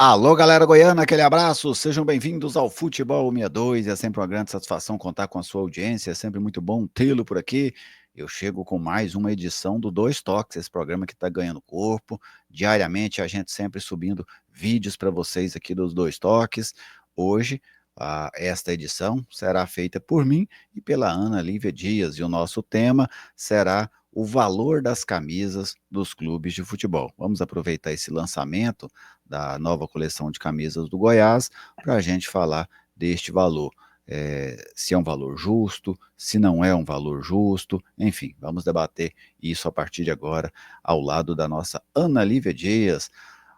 Alô, galera goiana, aquele abraço, sejam bem-vindos ao Futebol 62, é sempre uma grande satisfação contar com a sua audiência, é sempre muito bom tê-lo por aqui. Eu chego com mais uma edição do Dois Toques, esse programa que está ganhando corpo, diariamente a gente sempre subindo vídeos para vocês aqui dos Dois Toques. Hoje, esta edição será feita por mim e pela Ana Lívia Dias, e o nosso tema será o valor das camisas dos clubes de futebol. Vamos aproveitar esse lançamento da nova coleção de camisas do Goiás, para a gente falar deste valor. Se é um valor justo, se não é um valor justo, enfim, vamos debater isso a partir de agora, ao lado da nossa Ana Lívia Dias.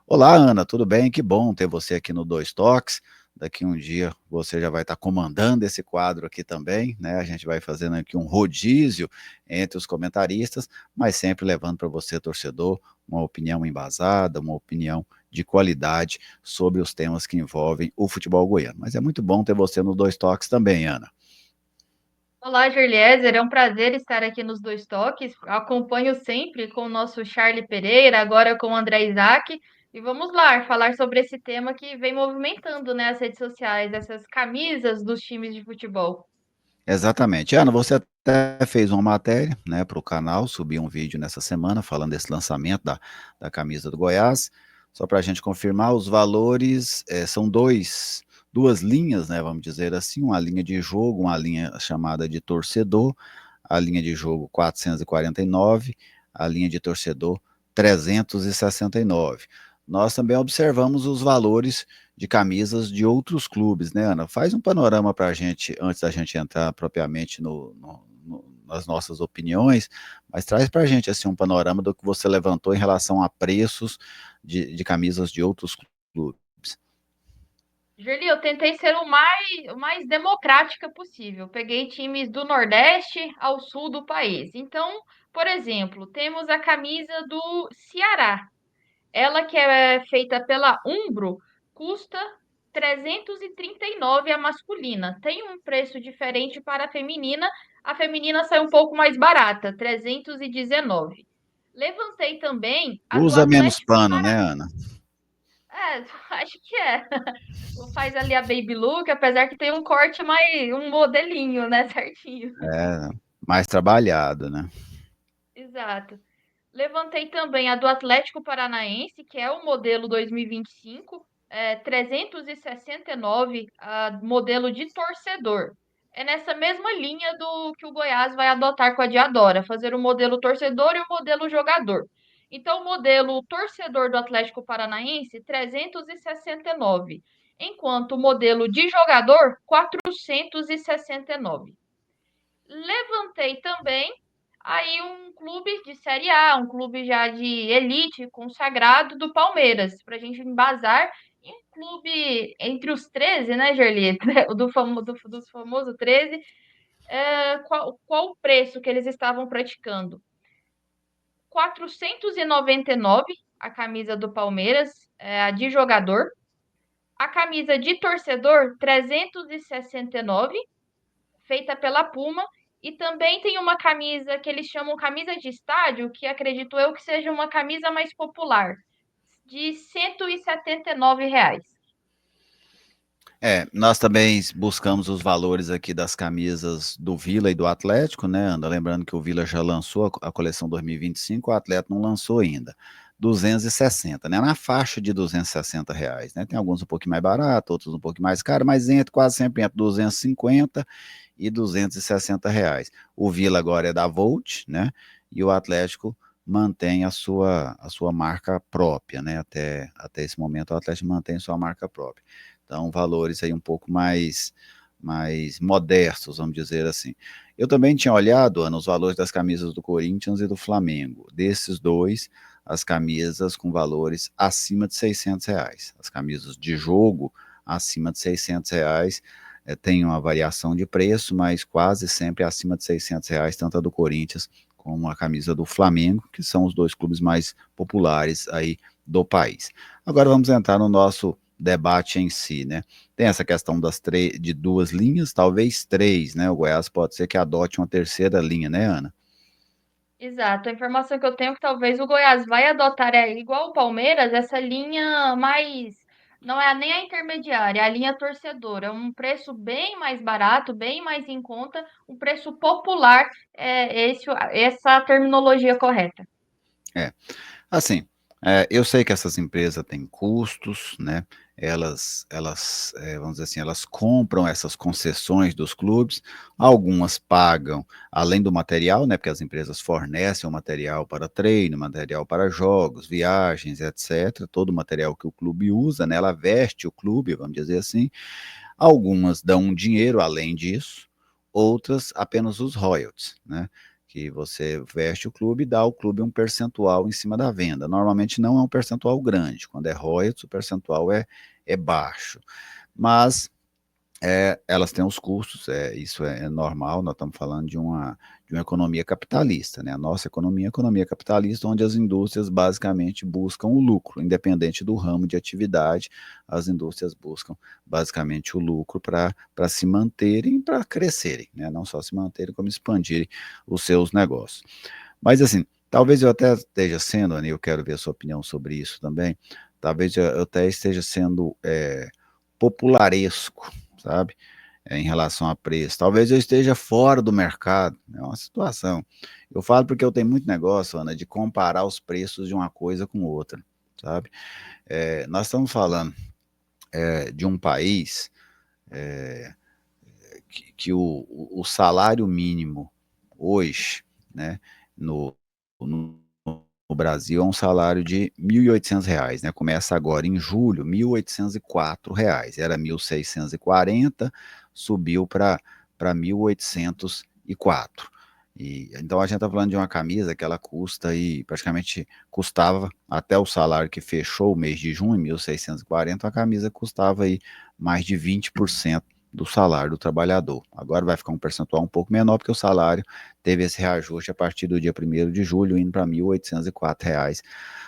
Olá, Ana, tudo bem? Que bom ter você aqui no Dois Toques. Daqui um dia você já vai estar comandando esse quadro aqui também, né? A gente vai fazendo aqui um rodízio entre os comentaristas, mas sempre levando para você, torcedor, uma opinião embasada, uma opinião de qualidade sobre os temas que envolvem o futebol goiano. Mas é muito bom ter você no Dois Toques também, Ana. Olá, Jurliezer, é um prazer estar aqui nos Dois Toques. Acompanho sempre com o nosso Charlie Pereira, agora com o André Isaac. E vamos lá, falar sobre esse tema que vem movimentando, né, as redes sociais, essas camisas dos times de futebol. Exatamente. Ana, você até fez uma matéria, né, para o canal, subiu um vídeo nessa semana falando desse lançamento da camisa do Goiás. Só para a gente confirmar, os valores são duas linhas, né, vamos dizer assim, uma linha de jogo, uma linha chamada de torcedor, a linha de jogo 449, a linha de torcedor 369. Nós também observamos os valores de camisas de outros clubes, né, Ana? Faz um panorama para a gente, antes da gente entrar propriamente nas nossas opiniões, mas traz para a gente assim, um panorama do que você levantou em relação a preços de camisas de outros clubes. Jurli, eu tentei ser o mais democrática possível. Peguei times do Nordeste ao Sul do país. Então, por exemplo, temos a camisa do Ceará. Ela que é feita pela Umbro, custa 339 a masculina. Tem um preço diferente para a feminina. A feminina sai um pouco mais barata, 319. Levantei também a do Usa menos Atlético pano, né, Paranaense. Ana? É, acho que é. Faz ali a baby look, apesar que tem um corte mais, um modelinho, né, certinho. É mais trabalhado, né? Exato. Levantei também a do Atlético Paranaense, que é o modelo 2025, 369, modelo de torcedor. É nessa mesma linha do que o Goiás vai adotar com a Diadora, fazer o modelo torcedor e o modelo jogador. Então, o modelo torcedor do Atlético Paranaense, 369, enquanto o modelo de jogador, 469. Levantei também aí um clube de Série A, um clube já de elite, consagrado do Palmeiras, para a gente embasar em um clube entre os 13, né, Gerli? Dos famosos 13, qual o preço que eles estavam praticando? 499 a camisa do Palmeiras, a de jogador. A camisa de torcedor, 369 feita pela Puma. E também tem uma camisa que eles chamam camisa de estádio, que acredito eu que seja uma camisa mais popular, de R$ 179. Nós também buscamos os valores aqui das camisas do Vila e do Atlético, né? Anda lembrando que o Vila já lançou a coleção 2025, o Atlético não lançou ainda. 260, né? Na faixa de R$ 260, né? Tem alguns um pouquinho mais baratos, outros um pouquinho mais caros, mas quase sempre entre 250 e R$ 260. O Vila agora é da Volt, né? E o Atlético mantém a sua marca própria, né? Até esse momento o Atlético mantém sua marca própria. Então, valores aí um pouco mais modestos, vamos dizer assim. Eu também tinha olhado, Ana, os valores das camisas do Corinthians e do Flamengo. Desses dois, as camisas com valores acima de R$ 600. As camisas de jogo acima de R$ 600. Tem uma variação de preço, mas quase sempre acima de R$ 600, tanto a do Corinthians como a camisa do Flamengo, que são os dois clubes mais populares aí do país. Agora vamos entrar no nosso debate em si, né? Tem essa questão de duas linhas, talvez três, né? O Goiás pode ser que adote uma terceira linha, né, Ana? Exato, a informação que eu tenho é que talvez o Goiás vai adotar, igual o Palmeiras, essa linha mais. Não é nem a intermediária, é a linha torcedor. É um preço bem mais barato, bem mais em conta, um preço popular, essa terminologia correta. É. Assim, eu sei que essas empresas têm custos, né? Vamos dizer assim, elas compram essas concessões dos clubes, algumas pagam além do material, né? Porque as empresas fornecem o material para treino, material para jogos, viagens, etc. Todo o material que o clube usa, né? Ela veste o clube, vamos dizer assim. Algumas dão um dinheiro além disso, outras apenas os royalties, né? Que você veste o clube e dá ao clube um percentual em cima da venda. Normalmente não é um percentual grande, quando é royalties o percentual é baixo, mas elas têm os custos, isso é normal, nós estamos falando de uma economia capitalista, né? A nossa economia é a economia capitalista, onde as indústrias basicamente buscam o lucro, independente do ramo de atividade, as indústrias buscam basicamente o lucro para se manterem, para crescerem, né? Não só se manterem, como expandirem os seus negócios. Mas assim, talvez eu até esteja sendo, Ani, eu quero ver a sua opinião sobre isso também, talvez eu até esteja sendo popularesco, sabe? Em relação a preço. Talvez eu esteja fora do mercado, é uma situação. Eu falo porque eu tenho muito negócio, Ana, de comparar os preços de uma coisa com outra, sabe? Nós estamos falando de um país é, que o salário mínimo hoje, né, no, no Brasil é um salário de R$ 1.800, né? Começa agora em julho, R$ 1.804. Era 1.640, subiu para 1.804. Então a gente está falando de uma camisa que ela custa aí, praticamente custava até o salário que fechou o mês de junho, 1.640, a camisa custava aí mais de 20% do salário do trabalhador. Agora vai ficar um percentual um pouco menor, porque o salário teve esse reajuste a partir do dia 1º de julho, indo para R$ 1.804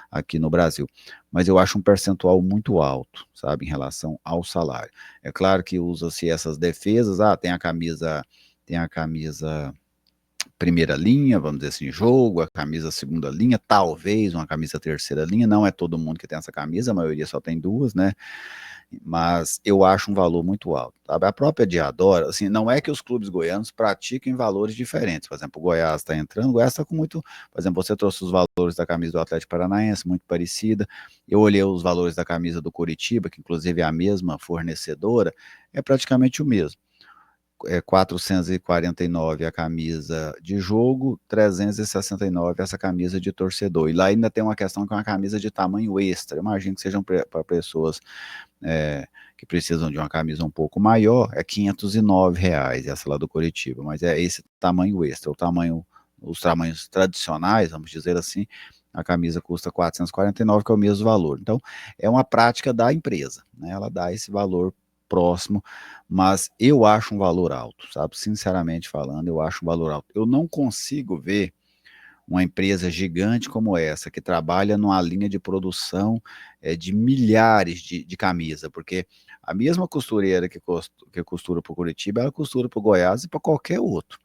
aqui no Brasil. Mas eu acho um percentual muito alto, sabe, em relação ao salário. É claro que usa-se essas defesas, tem a camisa primeira linha, vamos dizer assim, jogo, a camisa segunda linha, talvez uma camisa terceira linha, não é todo mundo que tem essa camisa, a maioria só tem duas, né? Mas eu acho um valor muito alto. Sabe? A própria Diadora, assim, não é que os clubes goianos pratiquem valores diferentes. Por exemplo, o Goiás está entrando, o Goiás está com muito. Por exemplo, você trouxe os valores da camisa do Atlético Paranaense, muito parecida. Eu olhei os valores da camisa do Coritiba, que inclusive é a mesma fornecedora, é praticamente o mesmo. 449 a camisa de jogo, 369 essa camisa de torcedor. E lá ainda tem uma questão que é uma camisa de tamanho extra. Imagino que sejam para pessoas que precisam de uma camisa um pouco maior, é R$ 509, essa lá do Curitiba, mas é esse tamanho extra, os tamanhos tradicionais, vamos dizer assim, a camisa custa 449, que é o mesmo valor. Então, é uma prática da empresa, né? Ela dá esse valor próximo, mas eu acho um valor alto, sabe? Sinceramente falando, eu acho um valor alto. Eu não consigo ver uma empresa gigante como essa, que trabalha numa linha de produção de milhares de camisa, porque a mesma costureira que costura para o Curitiba, ela costura para o Goiás e para qualquer outro.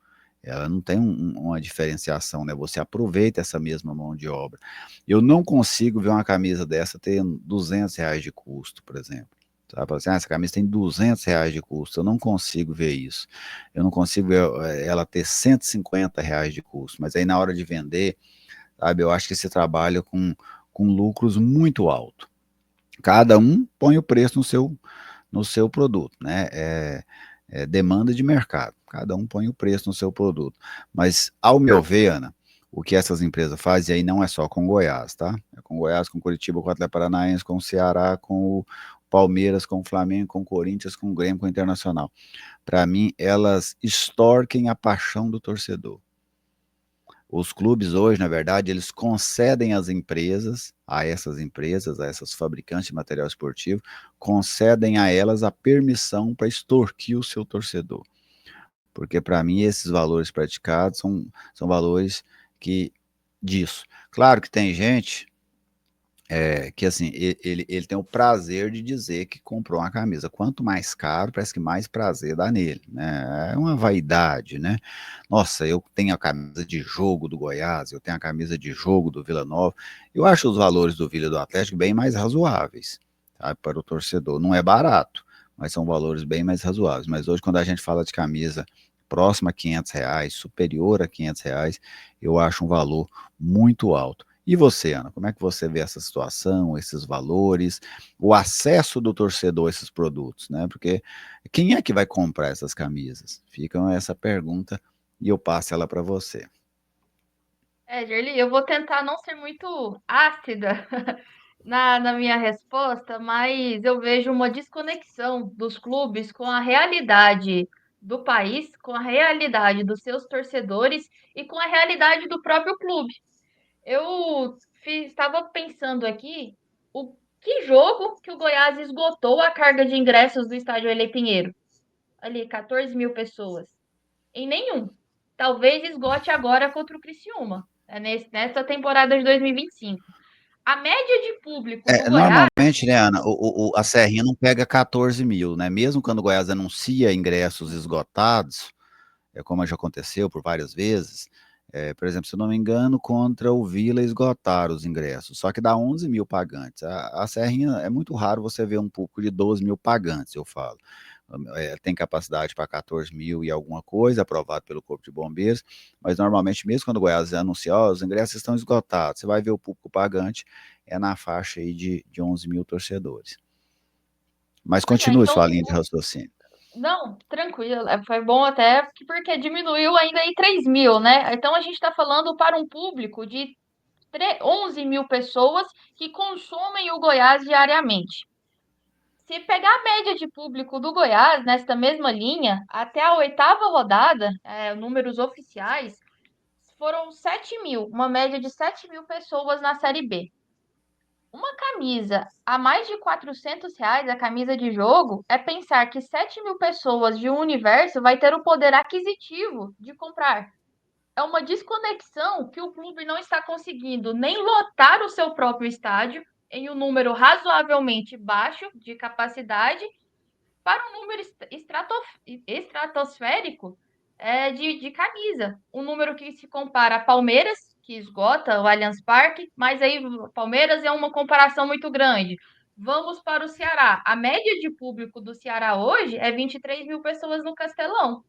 Ela não tem uma diferenciação, né? Você aproveita essa mesma mão de obra. Eu não consigo ver uma camisa dessa ter R$ 200 de custo, por exemplo. Sabe? Assim, essa camisa tem R$ 200 de custo. Eu não consigo ver isso. Eu não consigo ver ela ter R$ 150 de custo. Mas aí na hora de vender, sabe? Eu acho que se trabalha com lucros muito altos. Cada um põe o preço no seu produto, né? É demanda de mercado. Cada um põe o preço no seu produto. Mas, ao meu ver, Ana, o que essas empresas fazem aí não é só com Goiás, tá? É com Goiás, com Curitiba, com o Atlético Paranaense, com o Ceará, com o Palmeiras, com o Flamengo, com o Corinthians, com o Grêmio, com o Internacional. Para mim, elas extorquem a paixão do torcedor. Os clubes hoje, na verdade, eles concedem às empresas, a essas fabricantes de material esportivo, concedem a elas a permissão para extorquir o seu torcedor. Porque, para mim, esses valores praticados são valores que disso. Claro que tem gente que assim, ele tem o prazer de dizer que comprou uma camisa. Quanto mais caro, parece que mais prazer dá nele, né? É uma vaidade, né? Nossa, eu tenho a camisa de jogo do Goiás, eu tenho a camisa de jogo do Vila Nova. Eu acho os valores do Vila e do Atlético bem mais razoáveis, sabe, para o torcedor. Não é barato, mas são valores bem mais razoáveis. Mas hoje, quando a gente fala de camisa próxima a R$ 500, superior a R$ 500, eu acho um valor muito alto. E você, Ana, como é que você vê essa situação, esses valores, o acesso do torcedor a esses produtos, né? Porque quem é que vai comprar essas camisas? Fica essa pergunta e eu passo ela para você. Gerli, eu vou tentar não ser muito ácida na minha resposta, mas eu vejo uma desconexão dos clubes com a realidade do país, com a realidade dos seus torcedores e com a realidade do próprio clube. Estava pensando aqui o que jogo que o Goiás esgotou a carga de ingressos do estádio Elie Pinheiro. Ali, 14 mil pessoas. Em nenhum. Talvez esgote agora contra o Criciúma, nessa temporada de 2025. A média de público do Goiás. Normalmente, né, Ana, a Serrinha não pega 14 mil, né? Mesmo quando o Goiás anuncia ingressos esgotados, como já aconteceu por várias vezes, por exemplo, se eu não me engano, contra o Vila esgotaram os ingressos, só que dá 11 mil pagantes. A Serrinha é muito raro você ver um público de 12 mil pagantes, eu falo. Tem capacidade para 14 mil e alguma coisa, aprovado pelo Corpo de Bombeiros, mas normalmente, mesmo quando o Goiás anuncia, os ingressos estão esgotados, você vai ver o público pagante, é na faixa aí de 11 mil torcedores. Mas Pois é, continue então, sua linha de raciocínio. não, tranquilo, foi bom até porque diminuiu ainda em 3 mil, né? Então a gente está falando para um público de 11 mil pessoas que consomem o Goiás diariamente. Se pegar a média de público do Goiás nesta mesma linha, até a oitava rodada, números oficiais, foram 7 mil, uma média de 7 mil pessoas na Série B. Uma camisa a mais de R$ 400, a camisa de jogo, é pensar que 7 mil pessoas de um universo vai ter o poder aquisitivo de comprar. É uma desconexão que o clube não está conseguindo nem lotar o seu próprio estádio em um número razoavelmente baixo de capacidade para um número estratosférico de camisa. Um número que se compara a Palmeiras, que esgota o Allianz Parque, mas aí Palmeiras é uma comparação muito grande. Vamos para o Ceará. A média de público do Ceará hoje é 23 mil pessoas no Castelão.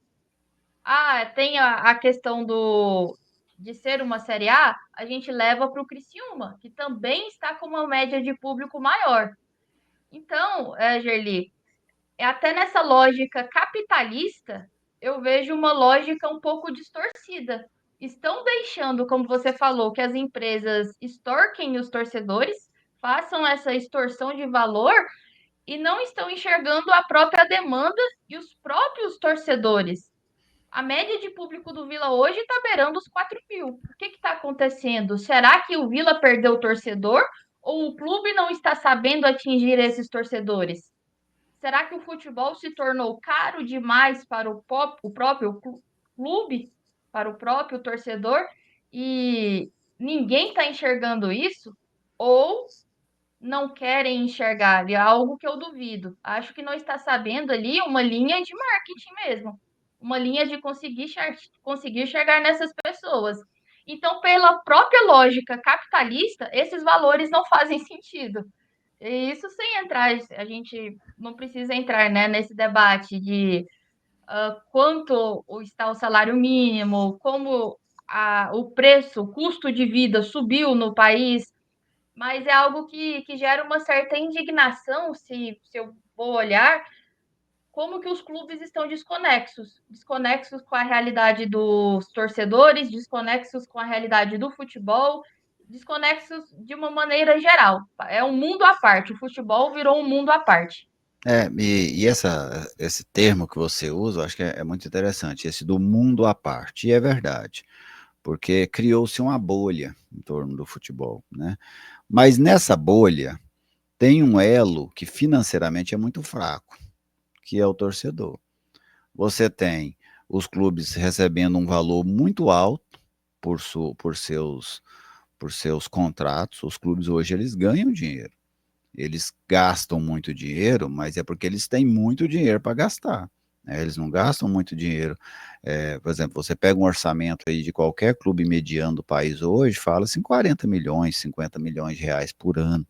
Tem a questão de ser uma Série A gente leva para o Criciúma, que também está com uma média de público maior. Então, Gerli, até nessa lógica capitalista, eu vejo uma lógica um pouco distorcida. Estão deixando, como você falou, que as empresas extorquem os torcedores, façam essa extorsão de valor e não estão enxergando a própria demanda e os próprios torcedores. A média de público do Vila hoje está beirando os 4 mil. O que está acontecendo? Será que o Vila perdeu o torcedor ou o clube não está sabendo atingir esses torcedores? Será que o futebol se tornou caro demais para o próprio clube, para o próprio torcedor, e ninguém está enxergando isso? Ou não querem enxergar? É algo que eu duvido. Acho que não está sabendo ali uma linha de marketing mesmo, uma linha de conseguir chegar nessas pessoas. Então, pela própria lógica capitalista, esses valores não fazem sentido. E isso sem entrar, a gente não precisa entrar, né, nesse debate de quanto está o salário mínimo, como o preço, o custo de vida subiu no país, mas é algo que gera uma certa indignação se eu vou olhar como que os clubes estão desconexos com a realidade dos torcedores, desconexos com a realidade do futebol, desconexos de uma maneira geral. É um mundo à parte, o futebol virou um mundo à parte. Esse termo que você usa, eu acho que é muito interessante, esse do mundo à parte, e é verdade, porque criou-se uma bolha em torno do futebol, né? Mas nessa bolha tem um elo que financeiramente é muito fraco, que é o torcedor. Você tem os clubes recebendo um valor muito alto por seus contratos. Os clubes hoje eles ganham dinheiro. Eles gastam muito dinheiro, mas é porque eles têm muito dinheiro para gastar. Né? Eles não gastam muito dinheiro. Por exemplo, você pega um orçamento aí de qualquer clube mediano do país hoje, fala-se em 40 milhões, 50 milhões de reais por ano.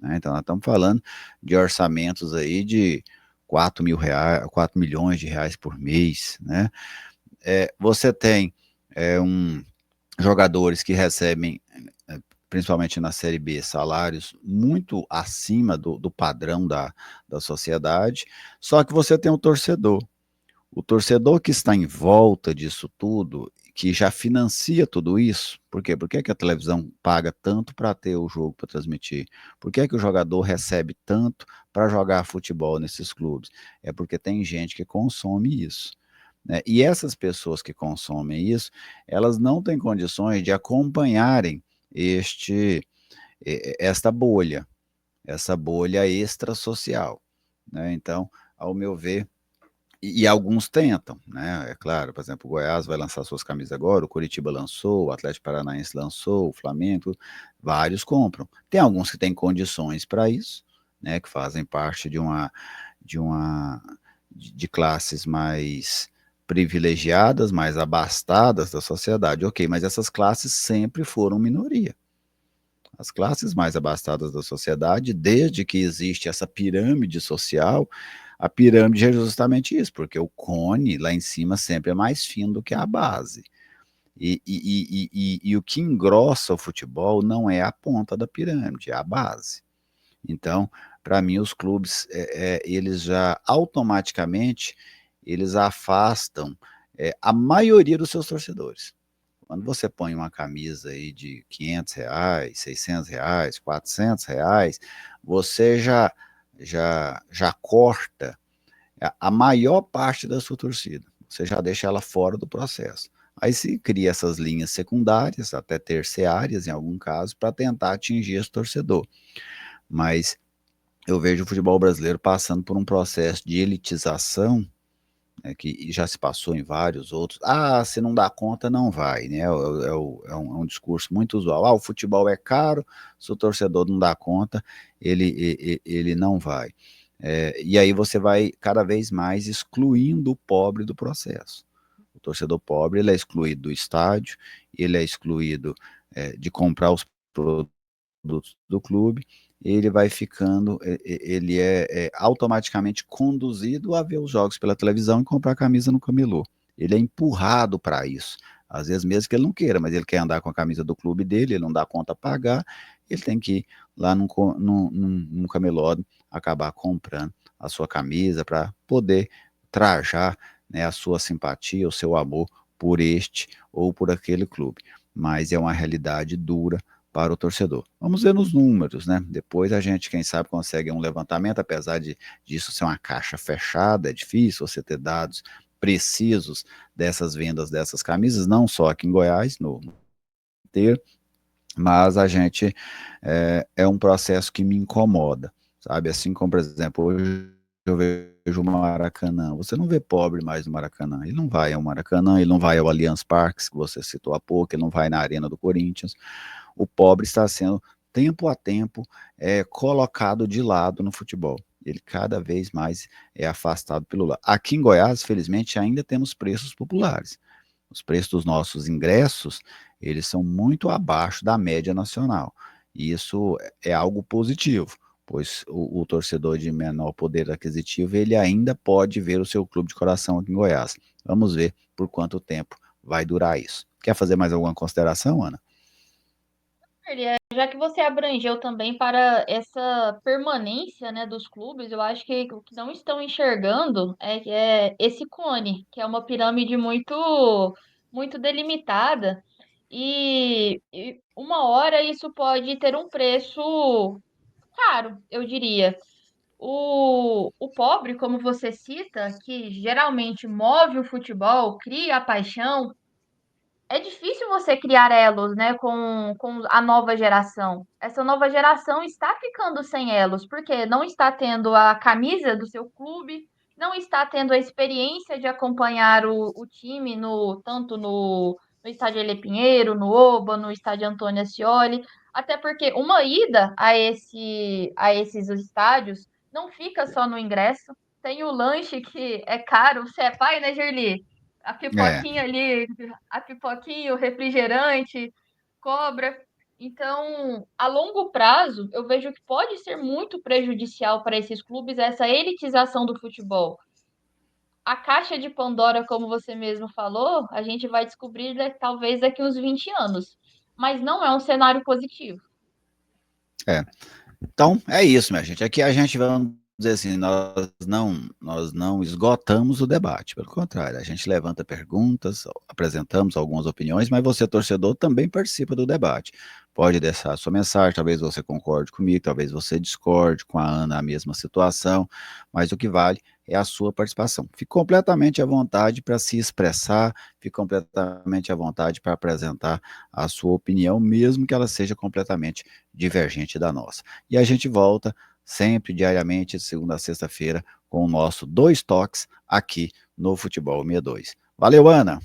né? Então, nós estamos falando de orçamentos aí de R$ 4.000, R$ 4 milhões por mês, né? Você tem jogadores que recebem, principalmente na Série B, salários muito acima do padrão da sociedade, só que você tem um torcedor. O torcedor que está em volta disso tudo, que já financia tudo isso, por quê? Por que que a televisão paga tanto para ter o jogo para transmitir? Por que que o jogador recebe tanto para jogar futebol nesses clubes? É porque tem gente que consome isso, né? E essas pessoas que consomem isso, elas não têm condições de acompanharem esta bolha, essa bolha extrasocial, né? Então, ao meu ver, e alguns tentam, né? É claro, por exemplo, o Goiás vai lançar suas camisas agora, o Curitiba lançou, o Atlético Paranaense lançou, o Flamengo, vários compram. Tem alguns que têm condições para isso, né? Que fazem parte de uma de classes mais privilegiadas, mais abastadas da sociedade. Ok, mas essas classes sempre foram minoria. As classes mais abastadas da sociedade, desde que existe essa pirâmide social, a pirâmide é justamente isso, porque o cone lá em cima sempre é mais fino do que a base. E o que engrossa o futebol não é a ponta da pirâmide, é a base. Então, para mim, os clubes, eles já automaticamente, eles afastam a maioria dos seus torcedores. Quando você põe uma camisa aí de R$ 500, R$ 600, R$ 400, você já corta a maior parte da sua torcida. Você já deixa ela fora do processo. Aí se cria essas linhas secundárias, até terciárias em algum caso, para tentar atingir esse torcedor. Mas eu vejo o futebol brasileiro passando por um processo de elitização, que já se passou em vários outros. Ah, se não dá conta, não vai, né? É um discurso muito usual. Ah, o futebol é caro, se o torcedor não dá conta, ele não vai. E aí você vai cada vez mais excluindo o pobre do processo. O torcedor pobre ele é excluído do estádio, ele é excluído de comprar os produtos do clube, ele vai ficando, ele é automaticamente conduzido a ver os jogos pela televisão e comprar camisa no camelô. Ele é empurrado para isso. Às vezes mesmo que ele não queira, mas ele quer andar com a camisa do clube dele, ele não dá conta a pagar, ele tem que ir lá num camelô acabar comprando a sua camisa para poder trajar, né, a sua simpatia, o seu amor por este ou por aquele clube. Mas é uma realidade dura para o torcedor. Vamos ver nos números, né? Depois a gente, quem sabe, consegue um levantamento, apesar disso ser uma caixa fechada, é difícil você ter dados precisos dessas vendas dessas camisas, não só aqui em Goiás, no inteiro, mas a gente é um processo que me incomoda, sabe? Assim como, por exemplo, hoje eu vejo o Maracanã. Você não vê pobre mais no Maracanã. Ele não vai ao Maracanã, ele não vai ao Allianz Parque, que você citou há pouco, ele não vai na Arena do Corinthians. O pobre está sendo, tempo a tempo, colocado de lado no futebol. Ele cada vez mais é afastado pelo lado. Aqui em Goiás, felizmente, ainda temos preços populares. Os preços dos nossos ingressos, eles são muito abaixo da média nacional. E isso é algo positivo, pois o torcedor de menor poder aquisitivo, ele ainda pode ver o seu clube de coração aqui em Goiás. Vamos ver por quanto tempo vai durar isso. Quer fazer mais alguma consideração, Ana? Já que você abrangeu também para essa permanência, né, dos clubes, eu acho que o que não estão enxergando é esse cone, que é uma pirâmide muito delimitada e uma hora isso pode ter um preço caro, eu diria. O pobre, como você cita, que geralmente move o futebol, cria a paixão, é difícil você criar elos, né, com a nova geração. Essa nova geração está ficando sem elos, porque não está tendo a camisa do seu clube, não está tendo a experiência de acompanhar o time tanto no estádio Ele Pinheiro, no Oba, no estádio Antônio Ascioli, até porque uma ida a esses estádios não fica só no ingresso, tem o lanche que é caro. Você é pai, né, Gerli? A É, pipoquinha ali, a pipoquinha, o refrigerante, cobra. Então, a longo prazo, eu vejo que pode ser muito prejudicial para esses clubes essa elitização do futebol. A caixa de Pandora, como você mesmo falou, a gente vai descobrir talvez daqui uns 20 anos, mas não é um cenário positivo. É. Então, é isso, minha gente. Aqui a gente, vamos dizer assim, nós não esgotamos o debate, pelo contrário, a gente levanta perguntas, apresentamos algumas opiniões, mas você, torcedor, também participa do debate. Pode deixar a sua mensagem, talvez você concorde comigo, talvez você discorde com a Ana a mesma situação, mas o que vale é a sua participação. Fique completamente à vontade para se expressar, fique completamente à vontade para apresentar a sua opinião, mesmo que ela seja completamente divergente da nossa. E a gente volta sempre, diariamente, de segunda a sexta-feira, com o nosso Dois Toques aqui no Futebol 62. Valeu, Ana!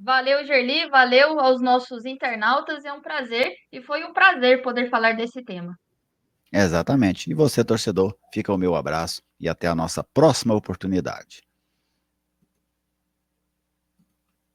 Valeu, Gerli, valeu aos nossos internautas, é um prazer e foi um prazer poder falar desse tema. Exatamente. E você, torcedor, fica o meu abraço e até a nossa próxima oportunidade.